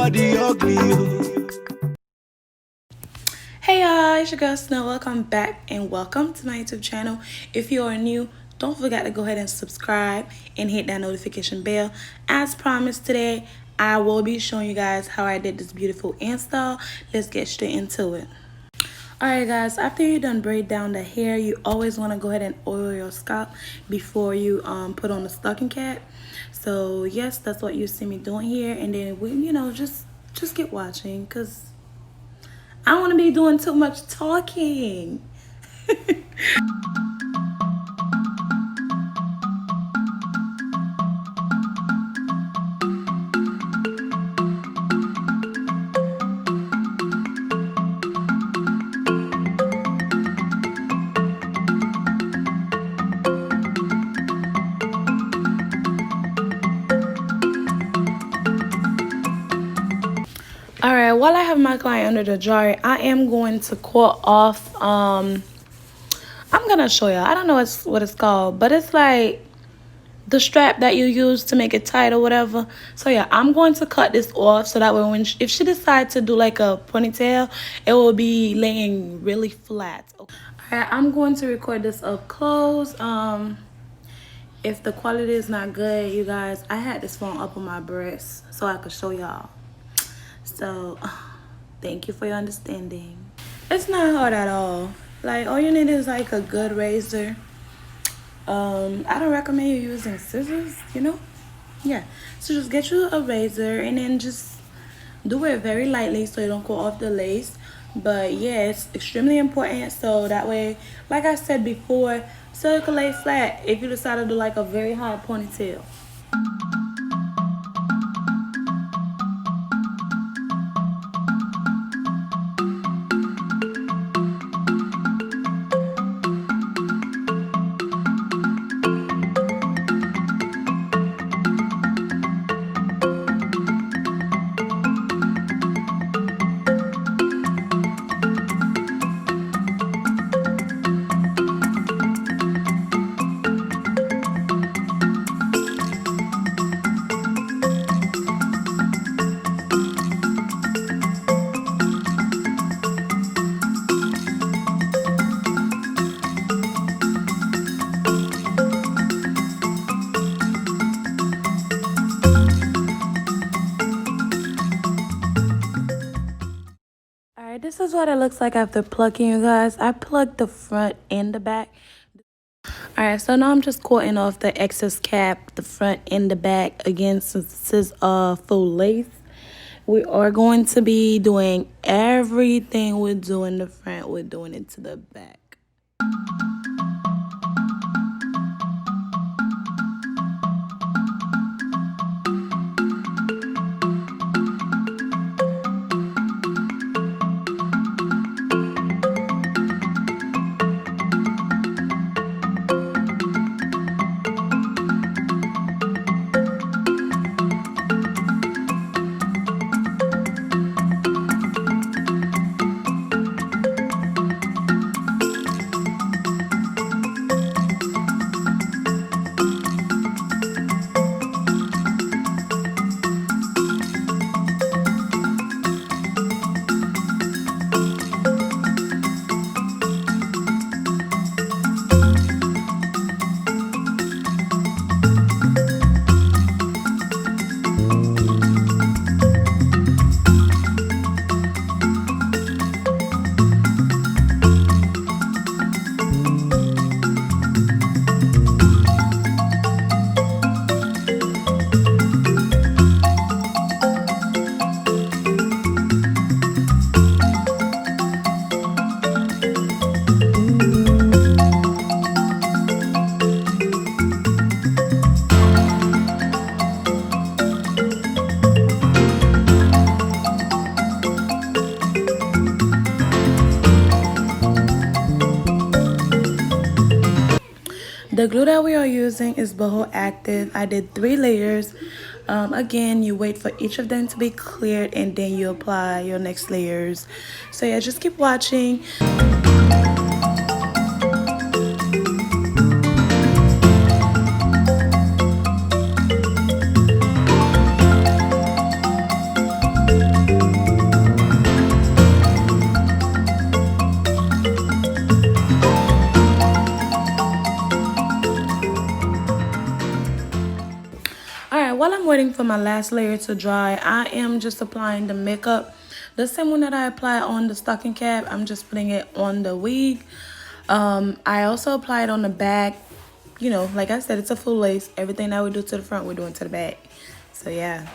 body ugly. Hey y'all, it's your girl Snow. Welcome back and welcome to my YouTube channel. If you are new, don't forget to go ahead and subscribe and hit that notification bell. As promised, today I will be showing you guys how I did this beautiful install. Let's get straight into it. Alright guys, after you done braid down the hair, you always want to go ahead and oil your scalp before you put on the stocking cap. So yes, that's what you see me doing here, and then we, just keep watching because I don't want to be doing too much talking. Alright, while I have my client under the dryer, I am going to cut off, I'm going to show y'all. I don't know what it's called, but it's like the strap that you use to make it tight or whatever. So yeah, I'm going to cut this off so that way when if she decides to do like a ponytail, it will be laying really flat. Alright, I'm going to record this up close. If the quality is not good, you guys, I had this phone up on my breast so I could show y'all. So thank you for your understanding. It's not hard at all. Like, all you need is like a good razor. I don't recommend you using scissors, yeah. So just get you a razor and then just do it very lightly so you don't go off the lace. But yeah, it's extremely important so that way, like I said before, so it can lay flat if you decide to do like a very high ponytail. This is what it looks like after plucking, you guys. I plucked the front and the back. Alright, so now I'm just cutting off the excess cap, the front and the back. Again, since this is full lace, we are going to be doing everything we do in the front, we're doing it to the back. The glue that we are using is Boho Active. I did 3 layers. Again, you wait for each of them to be cleared and then you apply your next layers. So yeah, just keep watching. while I'm waiting for my last layer to dry, I am just applying the makeup. The same one that I apply on the stocking cap, I'm just putting it on the wig. I also apply it on the back. You know, like I said, it's a full lace. Everything that we do to the front, we're doing to the back. So yeah.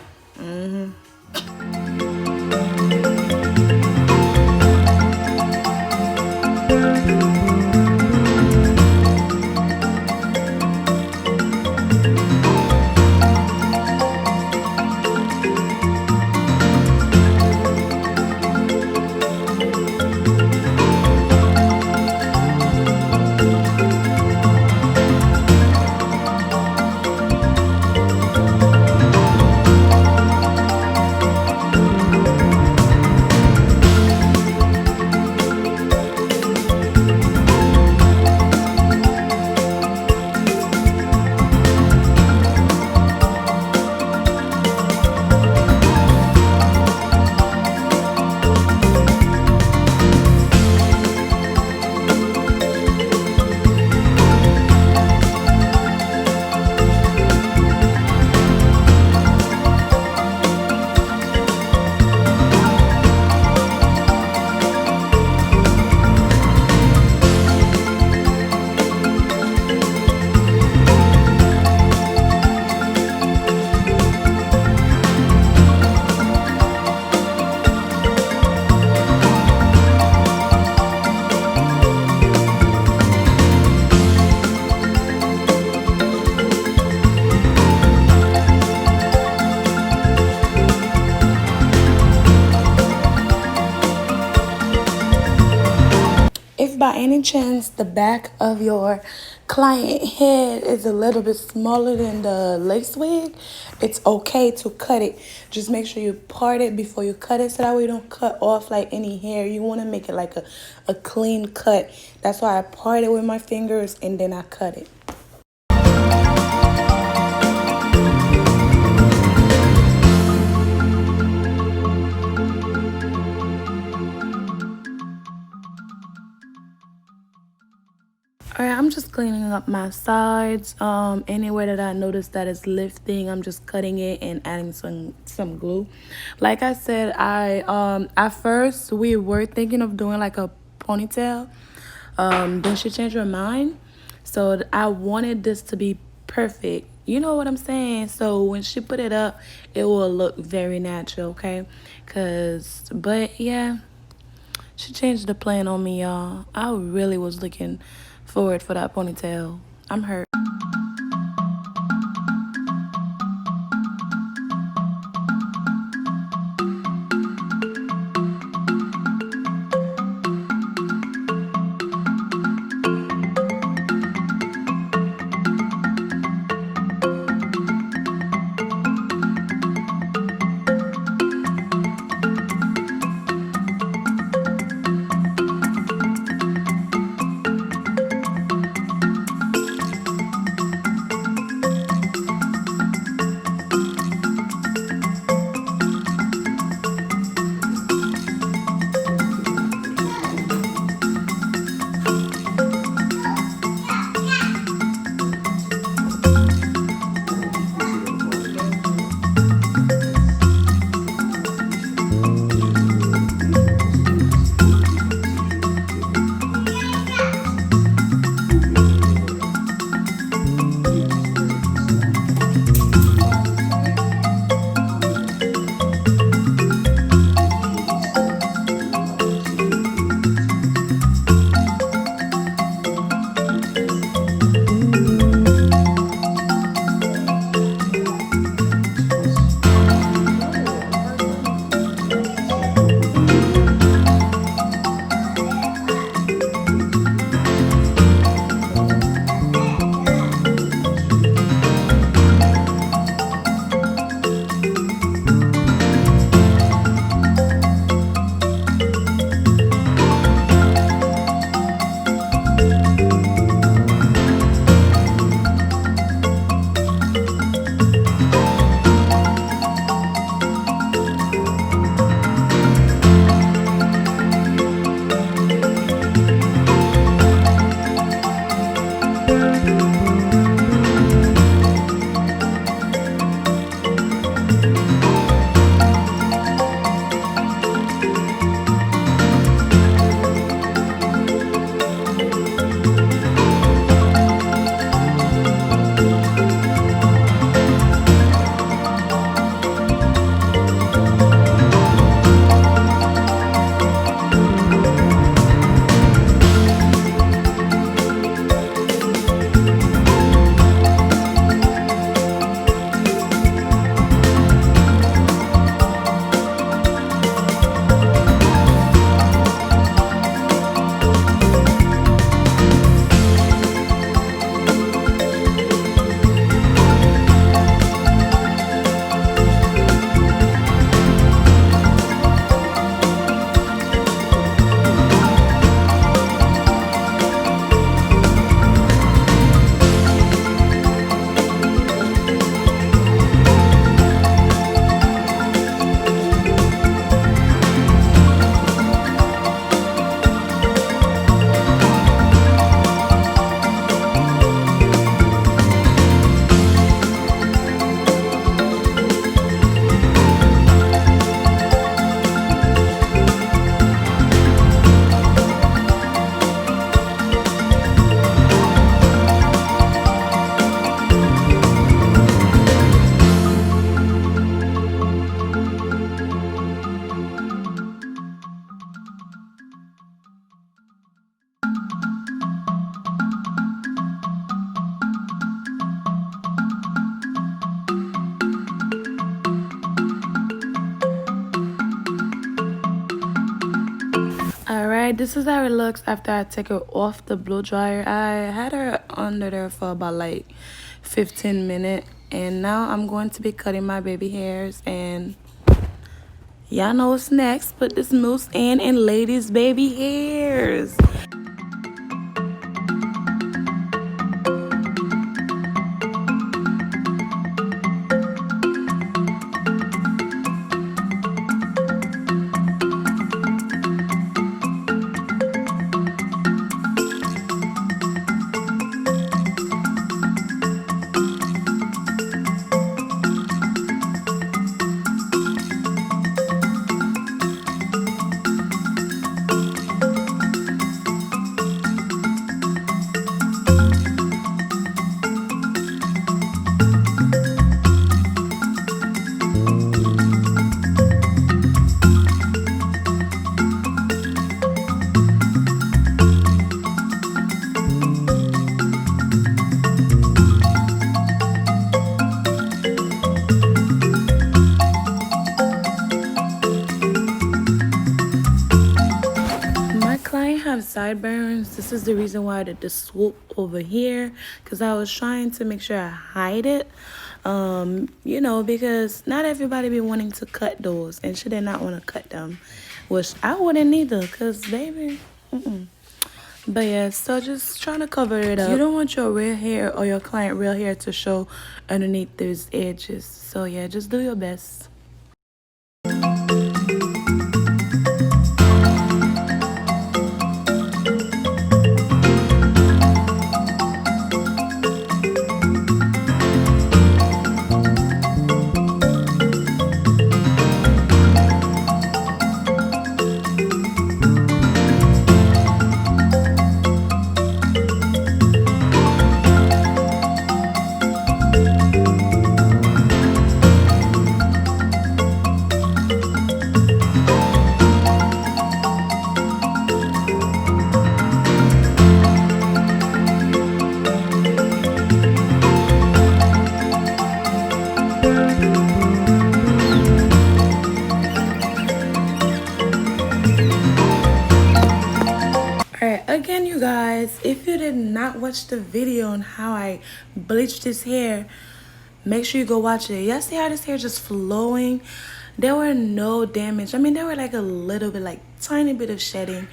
If by any chance the back of your client head is a little bit smaller than the lace wig, it's okay to cut it. Just make sure you part it before you cut it so that way you don't cut off like any hair. You want to make it like a clean cut. That's why I part it with my fingers and then I cut it. All right, I'm just cleaning up my sides. Anywhere that I notice that it's lifting, I'm just cutting it and adding some glue. Like I said, at first we were thinking of doing like a ponytail. Then she changed her mind. So I wanted this to be perfect. You know what I'm saying? So when she put it up, it will look very natural, okay? But yeah, she changed the plan on me, y'all. I really was looking forward for that ponytail. I'm hurt. Alright, this is how it looks after I take her off the blow dryer. I had her under there for about like 15 minutes. And now I'm going to be cutting my baby hairs. And y'all know what's next. Put this mousse in and ladies' baby hairs. Have sideburns. This is the reason why I did the swoop over here, because I was trying to make sure I hide it, you know, because not everybody be wanting to cut those, and she did not want to cut them, which I wouldn't either, because baby, but yeah, so just trying to cover it up. You don't want your real hair or your client real hair to show underneath those edges, so yeah, just do your best. Again, you guys, if you did not watch the video on how I bleached this hair, make sure you go watch it. Y'all see how this hair just flowing? There were no damage. I mean, there were like a little bit, like tiny bit of shedding,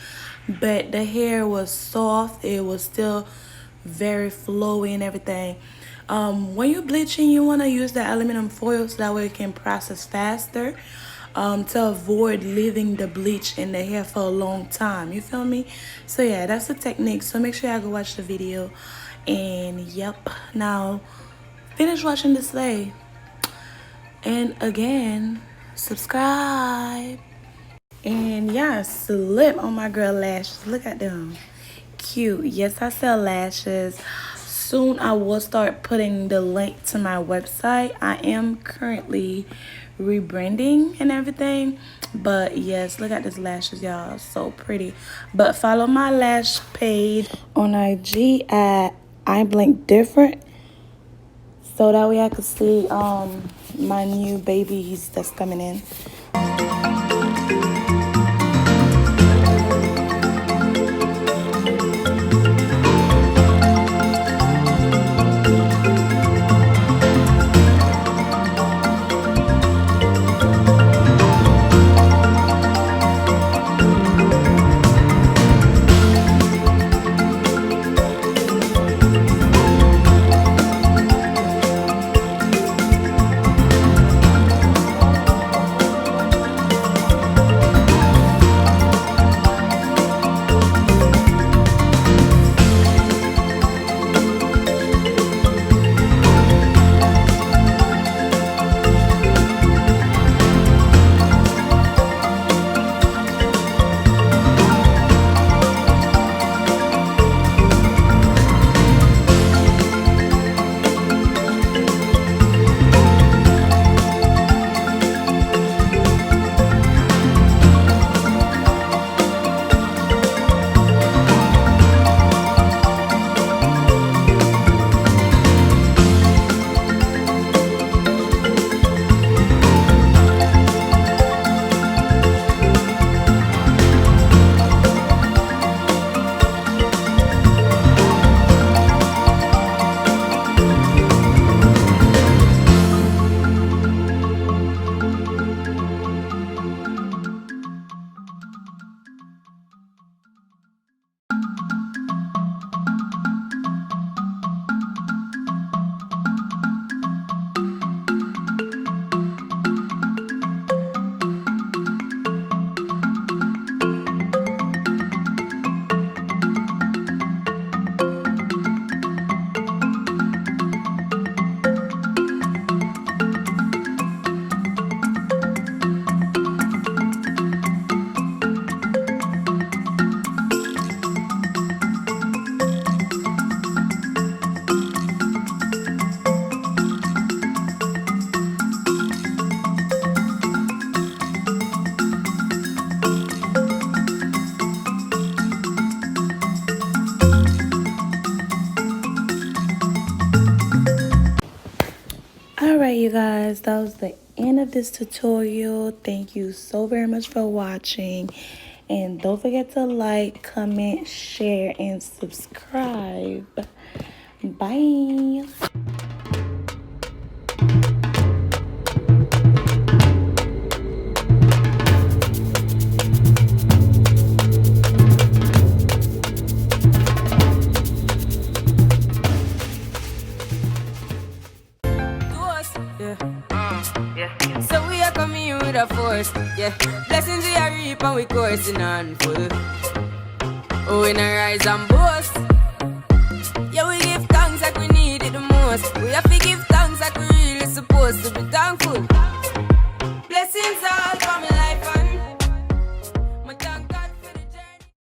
but the hair was soft. It was still very flowy and everything. When you're bleaching, you want to use the aluminum foil so that way it can process faster. To avoid leaving the bleach in the hair for a long time, you feel me? So yeah, that's the technique. So make sure y'all go watch the video. And yep, now finish watching this day, and again, subscribe. And yeah, slip on my girl lashes. Look at them, cute. Yes, I sell lashes. Soon I will start putting the link to my website. I am currently rebranding and everything, but yes, look at these lashes, y'all, so pretty. But follow my lash page on IG at I Blink Different, so that way I can see my new babies that's coming in. Alright, you guys, that was the end of this tutorial. Thank you so very much for watching. And don't forget to like, comment, share, and subscribe. Bye. So we are coming with a force, yeah. Blessings we are reap and we coursing on full. Oh, we not rise and boast. Yeah, we give thanks like we need it the most. We have to give thanks like we really supposed to be thankful. Blessings all for me.